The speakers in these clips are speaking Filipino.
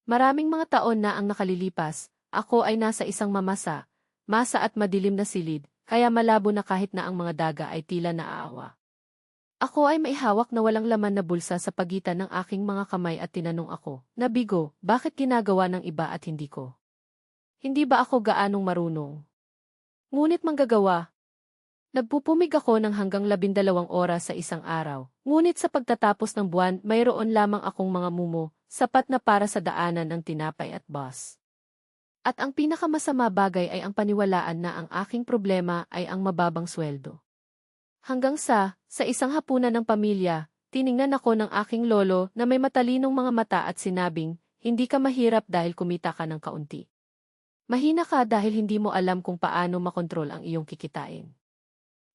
Maraming mga taon na ang nakalilipas, ako ay nasa isang masa at madilim na silid, kaya malabo na kahit na ang mga daga ay tila naaawa. Ako ay maihawak na walang laman na bulsa sa pagitan ng aking mga kamay at tinanong ako, nabigo, bakit ginagawa ng iba at hindi ko? Hindi ba ako gaanong marunong? Ngunit manggagawa. Nagpupumig ako ng hanggang 12 oras sa isang araw, ngunit sa pagtatapos ng buwan mayroon lamang akong mga mumo, sapat na para sa daanan ng tinapay at bus. At ang pinakamasama bagay ay ang paniwalaan na ang aking problema ay ang mababang sweldo. Hanggang sa isang hapunan ng pamilya, tiningnan ako ng aking lolo na may matalinong mga mata at sinabing, hindi ka mahirap dahil kumita ka ng kaunti. Mahina ka dahil hindi mo alam kung paano makontrol ang iyong kikitain.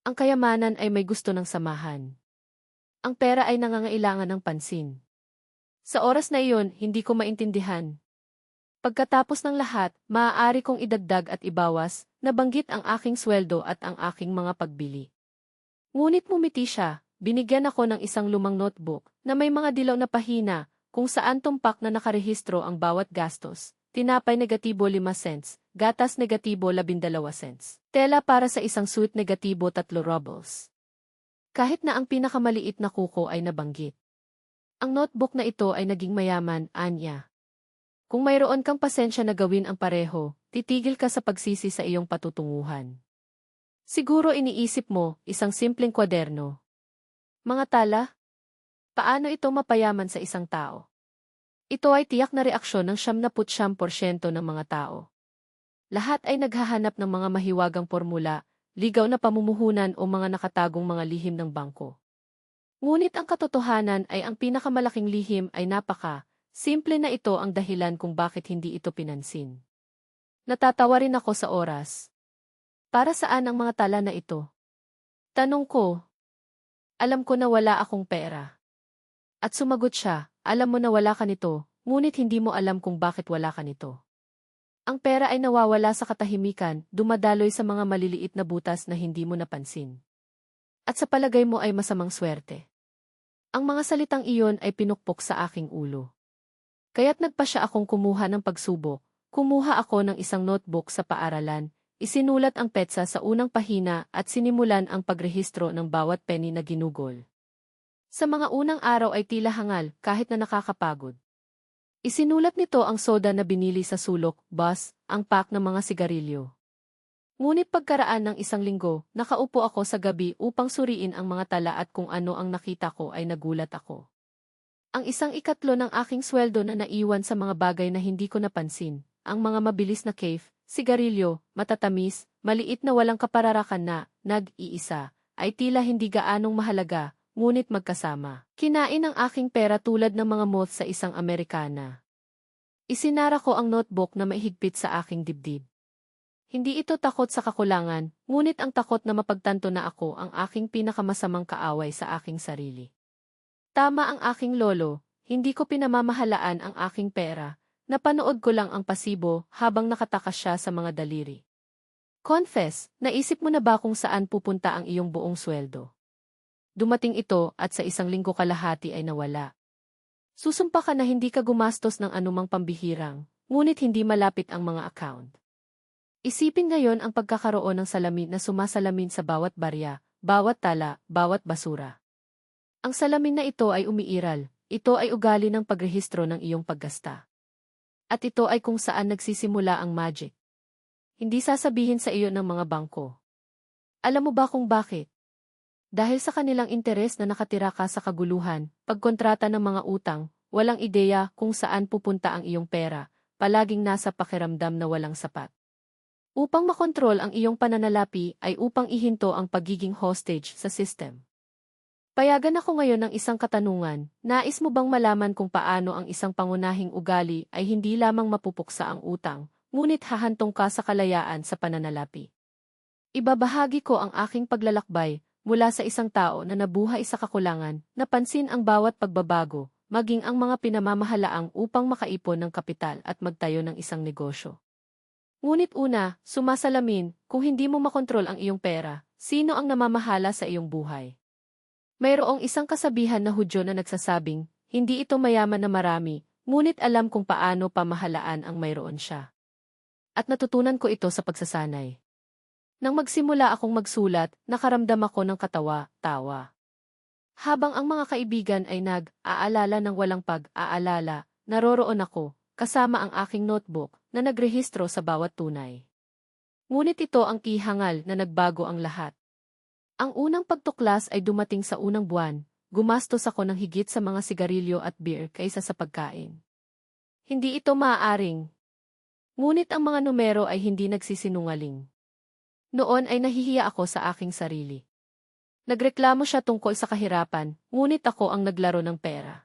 Ang kayamanan ay may gusto ng samahan. Ang pera ay nangangailangan ng pansin. Sa oras na iyon, hindi ko maintindihan. Pagkatapos ng lahat, maaari kong idagdag at ibawas, nabanggit ang aking sweldo at ang aking mga pagbili. Ngunit mumiti siya, binigyan ako ng isang lumang notebook na may mga dilaw na pahina kung saan tumpak na nakarehistro ang bawat gastos. Tinapay negatibo 5 cents, gatas negatibo 12 cents, tela para sa isang suit negatibo 3 rubles. Kahit na ang pinakamaliit na kuko ay nabanggit. Ang notebook na ito ay naging mayaman, anya. Kung mayroon kang pasensya na gawin ang pareho, titigil ka sa pagsisi sa iyong patutunguhan. Siguro iniisip mo, isang simpleng kwaderno. Mga tala? Paano ito mapayaman sa isang tao? Ito ay tiyak na reaksyon ng 99% ng mga tao. Lahat ay naghahanap ng mga mahiwagang formula, ligaw na pamumuhunan o mga nakatagong mga lihim ng bangko. Ngunit ang katotohanan ay ang pinakamalaking lihim ay simple na ito ang dahilan kung bakit hindi ito pinansin. Natatawa rin ako sa oras. Para saan ang mga tala na ito? Tanong ko. Alam ko na wala akong pera. At sumagot siya, alam mo na wala ka nito, ngunit hindi mo alam kung bakit wala ka nito. Ang pera ay nawawala sa katahimikan, dumadaloy sa mga maliliit na butas na hindi mo napansin. At sa palagay mo ay masamang swerte. Ang mga salitang iyon ay pinukpok sa aking ulo. Kaya't nagpasya akong kumuha ng pagsubok, kumuha ako ng isang notebook sa paaralan, isinulat ang petsa sa unang pahina at sinimulan ang pagrehistro ng bawat penny na ginugol. Sa mga unang araw ay tila hangal kahit na nakakapagod. Isinulat nito ang soda na binili sa sulok, bus, ang pack ng mga sigarilyo. Ngunit pagkaraan ng isang linggo, nakaupo ako sa gabi upang suriin ang mga tala at kung ano ang nakita ko ay nagulat ako. Ang 1/4 ng aking sweldo na naiwan sa mga bagay na hindi ko napansin, ang mga mabilis na cafe, sigarilyo, matatamis, maliit na walang kapararakan na, nag-iisa, ay tila hindi gaanong mahalaga, ngunit magkasama. Kinain ang aking pera tulad ng mga moth sa isang Amerikana. Isinara ko ang notebook na maihigpit sa aking dibdib. Hindi ito takot sa kakulangan, ngunit ang takot na mapagtanto na ako ang aking pinakamasamang kaaway sa aking sarili. Tama ang aking lolo, hindi ko pinamamahalaan ang aking pera, napanood ko lang ang pasibo habang nakatakas siya sa mga daliri. Confess, naisip mo na ba kung saan pupunta ang iyong buong sweldo? Dumating ito at sa 1 linggo kalahati ay nawala. Susumpa ka na hindi ka gumastos ng anumang pambihirang, ngunit hindi malapit ang mga account. Isipin ngayon ang pagkakaroon ng salamin na sumasalamin sa bawat barya, bawat tala, bawat basura. Ang salamin na ito ay umiiral, ito ay ugali ng pagrehistro ng iyong paggasta. At ito ay kung saan nagsisimula ang magic. Hindi sasabihin sa iyo ng mga bangko. Alam mo ba kung bakit? Dahil sa kanilang interes na nakatira ka sa kaguluhan, pagkontrata ng mga utang, walang ideya kung saan pupunta ang iyong pera, palaging nasa pakiramdam na walang sapat. Upang makontrol ang iyong pananalapi ay upang ihinto ang pagiging hostage sa system. Payagan ako ngayon ng isang katanungan, nais mo bang malaman kung paano ang isang pangunahing ugali ay hindi lamang mapupuksa ang utang, ngunit hahantong ka sa kalayaan sa pananalapi? Ibabahagi ko ang aking paglalakbay, mula sa isang tao na nabuhay sa kakulangan, napansin ang bawat pagbabago, maging ang mga pinamamahalaang upang makaipon ng kapital at magtayo ng isang negosyo. Ngunit una, sumasalamin, kung hindi mo makontrol ang iyong pera, sino ang namamahala sa iyong buhay? Mayroong isang kasabihan na Hudyo na nagsasabing, hindi ito mayaman na marami, Ngunit alam kung paano pamahalaan ang mayroon siya. At natutunan ko ito sa pagsasanay. Nang magsimula akong magsulat, nakaramdam ako ng katawa-tawa. Habang ang mga kaibigan ay nag-aalala ng walang pag-aalala, naroroon ako, kasama ang aking notebook, na nagrehistro sa bawat tunay. Ngunit ito ang ihangal na nagbago ang lahat. Ang unang pagtuklas ay dumating sa unang buwan, gumastos ako ng higit sa mga sigarilyo at beer kaysa sa pagkain. Hindi ito maaaring. Ngunit ang mga numero ay hindi nagsisinungaling. Noon ay nahihiya ako sa aking sarili. Nagreklamo siya tungkol sa kahirapan, ngunit ako ang naglaro ng pera.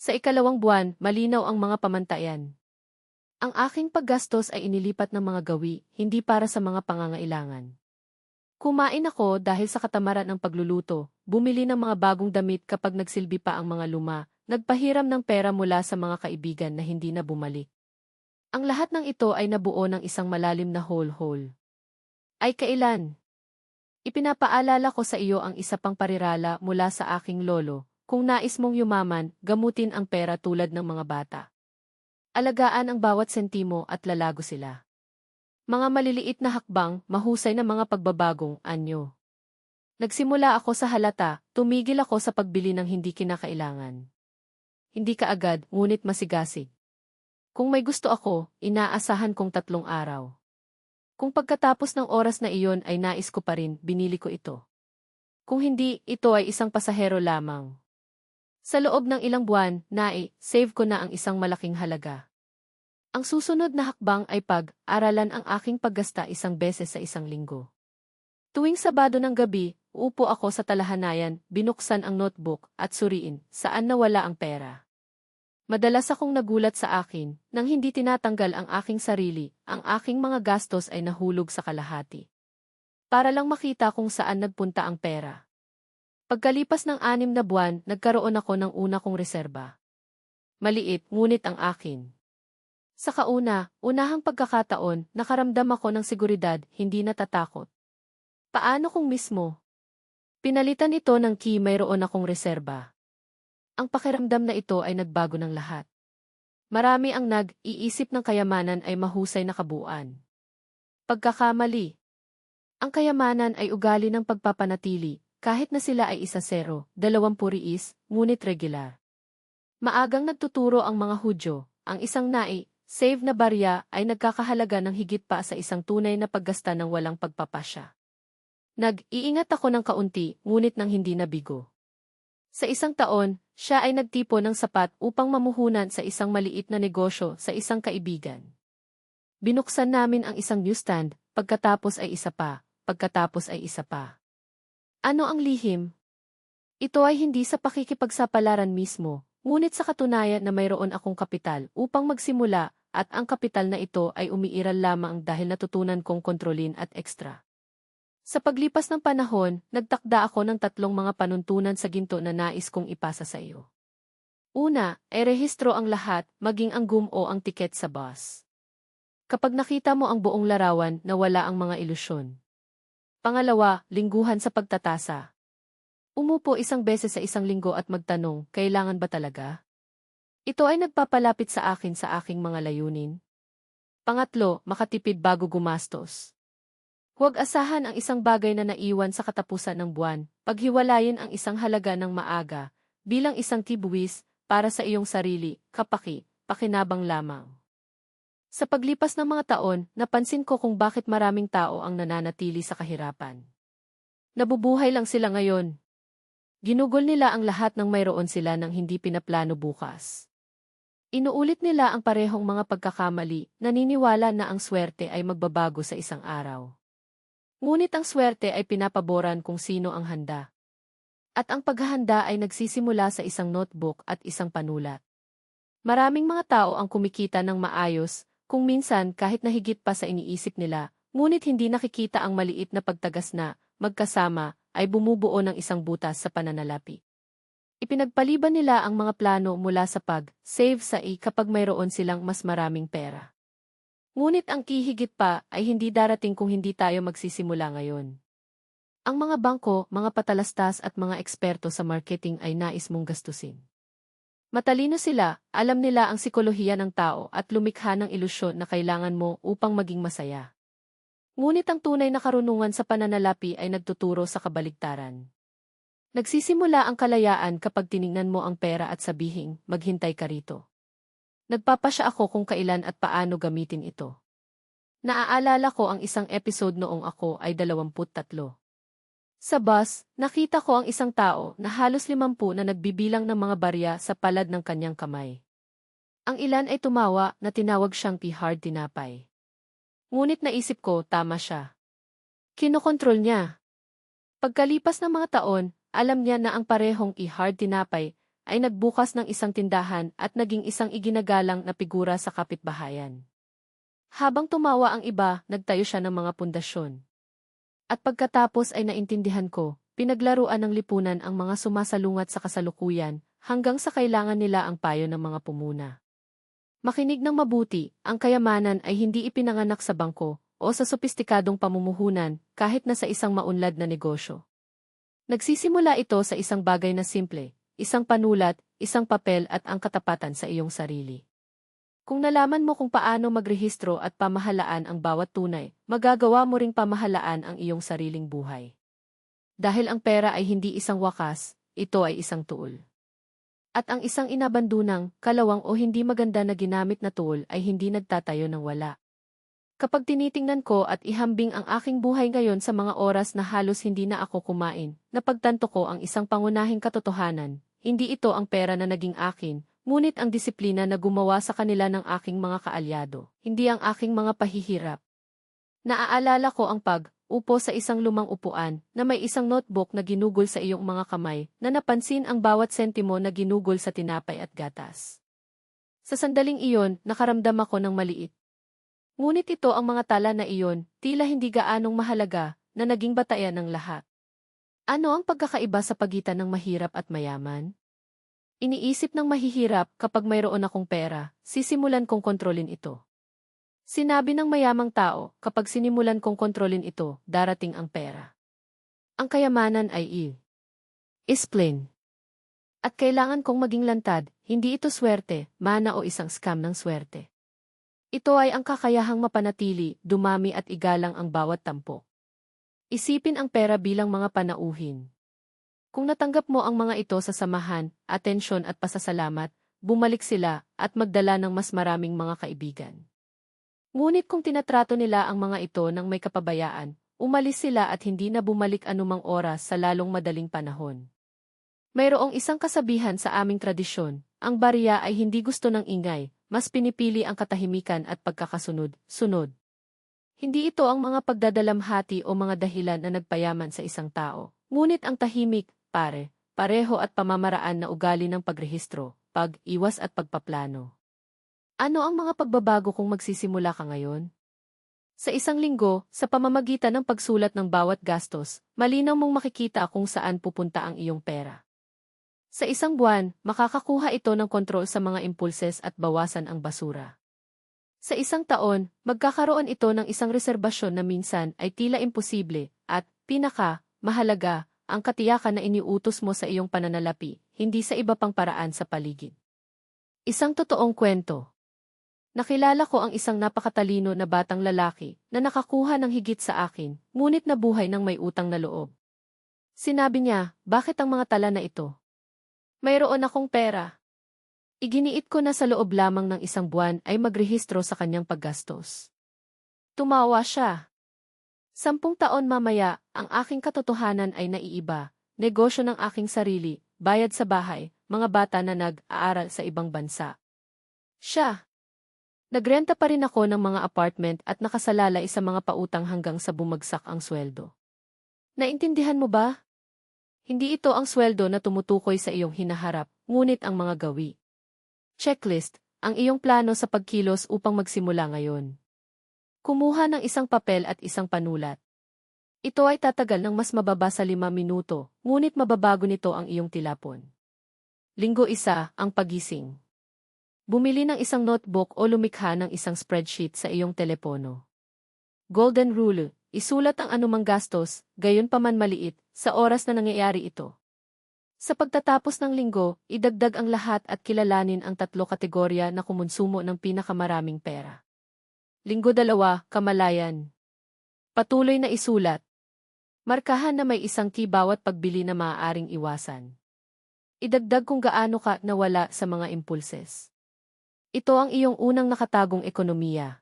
Sa ikalawang buwan, malinaw ang mga pamantayan. Ang aking paggastos ay inilipat ng mga gawi, hindi para sa mga pangangailangan. Kumain ako dahil sa katamaran ng pagluluto, bumili ng mga bagong damit kapag nagsilbi pa ang mga luma, nagpahiram ng pera mula sa mga kaibigan na hindi na bumalik. Ang lahat ng ito ay nabuo ng isang malalim na hole-hole. Ay kailan? Ipinapaalala ko sa iyo ang isa pang parirala mula sa aking lolo, kung nais mong yumaman, gamutin ang pera tulad ng mga bata. Alagaan ang bawat sentimo at lalago sila. Mga maliliit na hakbang, mahusay na mga pagbabagong anyo. Nagsimula ako sa halata, tumigil ako sa pagbili ng hindi kinakailangan. Hindi kaagad, ngunit masigasig. Kung may gusto ako, inaasahan kong 3 araw. Kung pagkatapos ng oras na iyon ay nais ko pa rin, binili ko ito. Kung hindi, ito ay isang pasahero lamang. Sa loob ng ilang buwan, save ko na ang isang malaking halaga. Ang susunod na hakbang ay pag-aralan ang aking paggasta 1 beses sa 1 linggo. Tuwing Sabado ng gabi, uupo ako sa talahanayan, binuksan ang notebook, at suriin, saan nawala ang pera. Madalas akong nagulat sa akin, nang hindi tinatanggal ang aking sarili, ang aking mga gastos ay nahulog sa kalahati. Para lang makita kung saan nagpunta ang pera. Pagkalipas ng 6 na buwan, nagkaroon ako ng una kong reserba. Maliit, ngunit ang akin. Sa unahang pagkakataon, nakaramdam ako ng seguridad, hindi natatakot. Paano kung mismo? Pinalitan ito ng mayroon akong reserba. Ang pakiramdam na ito ay nagbago ng lahat. Marami ang nag-iisip ng kayamanan ay mahusay na kabuuan. Pagkakamali. Ang kayamanan ay ugali ng pagpapanatili, kahit na sila ay 1-0, 20, ngunit regular. Maagang nagtuturo ang mga Hudyo, ang isang save na barya ay nagkakahalaga ng higit pa sa isang tunay na paggasta ng walang pagpapasya. Nag-iingat ako ng kaunti, ngunit nang hindi nabigo. Sa 1 taon, siya ay nagtipo ng sapat upang mamuhunan sa isang maliit na negosyo sa isang kaibigan. Binuksan namin ang isang newsstand, pagkatapos ay isa pa, pagkatapos ay isa pa. Ano ang lihim? Ito ay hindi sa pakikipagsapalaran mismo, ngunit sa katunayan na mayroon akong kapital upang magsimula, at ang kapital na ito ay umiiral lamang dahil natutunan kong kontrolin at ekstra. Sa paglipas ng panahon, nagtakda ako ng 3 mga panuntunan sa ginto na nais kong ipasa sa iyo. Una, rehistro ang lahat, maging ang o ang tiket sa bus. Kapag nakita mo ang buong larawan, nawala ang mga ilusyon. Pangalawa, lingguhan sa pagtatasa. Umupo 1 beses sa 1 linggo at magtanong, kailangan ba talaga? Ito ay nagpapalapit sa akin sa aking mga layunin. Pangatlo, makatipid bago gumastos. Huwag asahan ang isang bagay na naiwan sa katapusan ng buwan, paghiwalayin ang isang halaga ng maaga, bilang isang tibuwis, para sa iyong sarili, pakinabang lamang. Sa paglipas ng mga taon, napansin ko kung bakit maraming tao ang nananatili sa kahirapan. Nabubuhay lang sila ngayon. Ginugol nila ang lahat ng mayroon sila nang hindi pinaplano bukas. Inuulit nila ang parehong mga pagkakamali, naniniwala na ang swerte ay magbabago sa isang araw. Ngunit ang swerte ay pinapaboran kung sino ang handa. At ang paghahanda ay nagsisimula sa isang notebook at isang panulat. Maraming mga tao ang kumikita ng maayos, kung minsan kahit na higit pa sa iniisip nila, ngunit hindi nakikita ang maliit na pagtagas na, magkasama, ay bumubuo ng isang butas sa pananalapi. Ipinagpaliban nila ang mga plano mula sa pag-save sa kapag mayroon silang mas maraming pera. Ngunit ang higit pa ay hindi darating kung hindi tayo magsisimula ngayon. Ang mga bangko, mga patalastas at mga eksperto sa marketing ay nais mong gastusin. Matalino sila, alam nila ang sikolohiya ng tao at lumikha ng ilusyon na kailangan mo upang maging masaya. Ngunit ang tunay na karunungan sa pananalapi ay nagtuturo sa kabaligtaran. Nagsisimula ang kalayaan kapag tiningnan mo ang pera at sabihing, maghintay ka rito. Nagpapasya ako kung kailan at paano gamitin ito. Naaalala ko ang isang episode noong ako ay 23. Sa bus, nakita ko ang isang tao na halos 50 na nagbibilang ng mga barya sa palad ng kanyang kamay. Ang ilan ay tumawa na tinawag siyang hard tinapay. Ngunit naisip ko, tama siya. Kinokontrol niya. Pagkalipas ng mga taon, alam niya na ang parehong hard tinapay ay nagbukas ng isang tindahan at naging isang iginagalang na figura sa kapitbahayan. Habang tumawa ang iba, nagtayo siya ng mga pundasyon. At pagkatapos ay naintindihan ko, pinaglaruan ng lipunan ang mga sumasalungat sa kasalukuyan hanggang sa kailangan nila ang payo ng mga pumuna. Makinig ng mabuti, ang kayamanan ay hindi ipinanganak sa bangko o sa sopistikadong pamumuhunan kahit na sa isang maunlad na negosyo. Nagsisimula ito sa isang bagay na simple, isang panulat, isang papel at ang katapatan sa iyong sarili. Kung nalaman mo kung paano magrehistro at pamahalaan ang bawat tunay, magagawa mo ring pamahalaan ang iyong sariling buhay. Dahil ang pera ay hindi isang wakas, ito ay isang tool. At ang isang inabandunang, kalawang o hindi maganda na ginamit na tool ay hindi nagtatayo ng wala. Kapag tinitingnan ko at ihambing ang aking buhay ngayon sa mga oras na halos hindi na ako kumain, napagtanto ko ang isang pangunahing katotohanan, hindi ito ang pera na naging akin, ngunit ang disiplina na gumawa sa kanila ng aking mga kaalyado, hindi ang aking mga pahihirap. Naaalala ko ang pag-upo sa isang lumang upuan na may isang notebook na ginugol sa iyong mga kamay na napansin ang bawat sentimo na ginugol sa tinapay at gatas. Sa sandaling iyon, nakaramdam ako ng maliit. Ngunit ito ang mga tala na iyon, tila hindi gaanong mahalaga, na naging batayan ng lahat. Ano ang pagkakaiba sa pagitan ng mahirap at mayaman? Iniisip ng mahihirap kapag mayroon akong pera, sisimulan kong kontrolin ito. Sinabi ng mayamang tao, kapag sinimulan kong kontrolin ito, darating ang pera. Ang kayamanan ay isplin. At kailangan kong maging lantad, hindi ito swerte, mana o isang scam ng swerte. Ito ay ang kakayahang mapanatili, dumami at igalang ang bawat tampok. Isipin ang pera bilang mga panauhin. Kung natanggap mo ang mga ito sa samahan, atensyon at pasasalamat, bumalik sila at magdala ng mas maraming mga kaibigan. Ngunit kung tinatrato nila ang mga ito ng may kapabayaan, umalis sila at hindi na bumalik anumang oras sa lalong madaling panahon. Mayroong isang kasabihan sa aming tradisyon, ang barya ay hindi gusto ng ingay, mas pinipili ang katahimikan at pagkakasunod-sunod. Hindi ito ang mga pagdadalamhati o mga dahilan na nagpayaman sa isang tao, ngunit ang tahimik, pareho at pamamaraan na ugali ng pagrehistro, pag-iwas at pagpaplano. Ano ang mga pagbabago kung magsisimula ka ngayon? Sa isang linggo, sa pamamagitan ng pagsulat ng bawat gastos, malinaw mong makikita kung saan pupunta ang iyong pera. Sa isang buwan, makakakuha ito ng kontrol sa mga impulses at bawasan ang basura. Sa isang taon, magkakaroon ito ng isang reserbasyon na minsan ay tila imposible at, mahalaga, ang katiyakan na iniutos mo sa iyong pananalapi, hindi sa iba pang paraan sa paligid. Isang totoong kwento. Nakilala ko ang isang napakatalino na batang lalaki na nakakuha ng higit sa akin, ngunit nabuhay ng may utang na loob. Sinabi niya, bakit ang mga tala na ito? Mayroon akong pera. Iginiit ko na sa loob lamang ng isang buwan ay magrehistro sa kanyang paggastos. Tumawa siya. 10 taon mamaya, ang aking katotohanan ay naiiba, negosyo ng aking sarili, bayad sa bahay, mga bata na nag-aaral sa ibang bansa. Siya. Nagrenta pa rin ako ng mga apartment at nakasalalay sa mga pautang hanggang sa bumagsak ang sweldo. Naintindihan mo ba? Hindi ito ang sweldo na tumutukoy sa iyong hinaharap, ngunit ang mga gawi. Checklist, ang iyong plano sa pagkilos upang magsimula ngayon. Kumuha ng isang papel at isang panulat. Ito ay tatagal ng mas mababa sa 5 minuto, ngunit mababago nito ang iyong tilapon. Linggo 1, ang pagising. Bumili ng isang notebook o lumikha ng isang spreadsheet sa iyong telepono. Golden Rule, isulat ang anumang gastos, gayon pa man maliit, sa oras na nangyayari ito. Sa pagtatapos ng linggo, idagdag ang lahat at kilalanin ang 3 kategorya na kumonsumo ng pinakamaraming pera. Linggo 2, kamalayan. Patuloy na isulat. Markahan na may isang key bawat pagbili na maaaring iwasan. Idagdag kung gaano ka nawala sa mga impulses. Ito ang iyong unang nakatagong ekonomiya.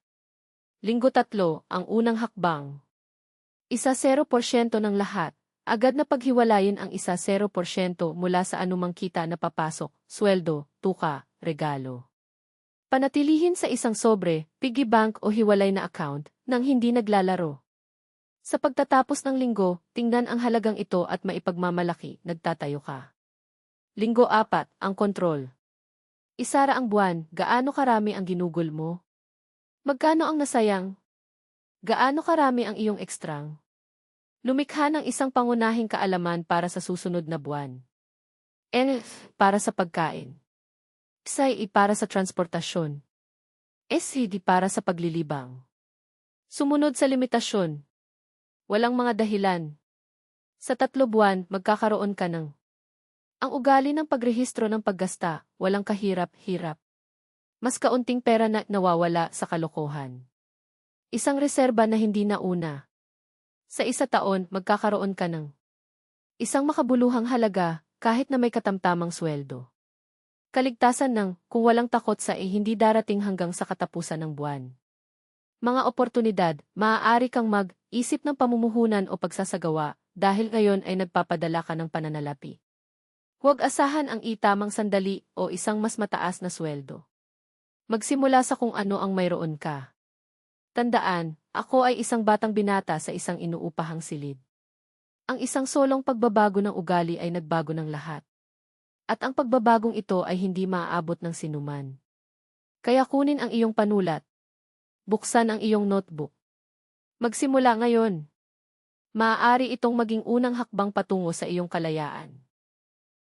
Linggo 3, ang unang hakbang. Isa 0% ng lahat. Agad na paghiwalayin ang isa 0% mula sa anumang kita na papasok, sweldo, tuka, regalo. Panatilihin sa isang sobre, piggy bank o hiwalay na account nang hindi naglalaro. Sa pagtatapos ng linggo, tingnan ang halagang ito at maipagmamalaki, nagtatayo ka. Linggo 4, ang kontrol. Isara ang buwan, gaano karami ang ginugol mo? Magkano ang nasayang? Gaano karami ang iyong ekstrang? Lumikha ng isang pangunahing kaalaman para sa susunod na buwan. N, para sa pagkain. XI, para sa transportasyon. SCD, para sa paglilibang. Sumunod sa limitasyon. Walang mga dahilan. Sa 3 buwan, magkakaroon ka ng ang ugali ng pagrehistro ng paggasta, walang kahirap-hirap. Mas kaunting pera na nawawala sa kalokohan. Isang reserba na hindi nauna. Sa 1 taon, magkakaroon ka ng isang makabuluhang halaga kahit na may katamtamang sweldo. Kaligtasan ng kung walang takot sa hindi darating hanggang sa katapusan ng buwan. Mga oportunidad, maaari kang mag-isip ng pamumuhunan o pagsasagawa dahil ngayon ay nagpapadala ka ng pananalapi. Huwag asahan ang itamang sandali o isang mas mataas na sweldo. Magsimula sa kung ano ang mayroon ka. Tandaan, ako ay isang batang binata sa isang inuupahang silid. Ang isang solong pagbabago ng ugali ay nagbago ng lahat. At ang pagbabagong ito ay hindi maaabot ng sinuman. Kaya kunin ang iyong panulat. Buksan ang iyong notebook. Magsimula ngayon. Maaari itong maging unang hakbang patungo sa iyong kalayaan.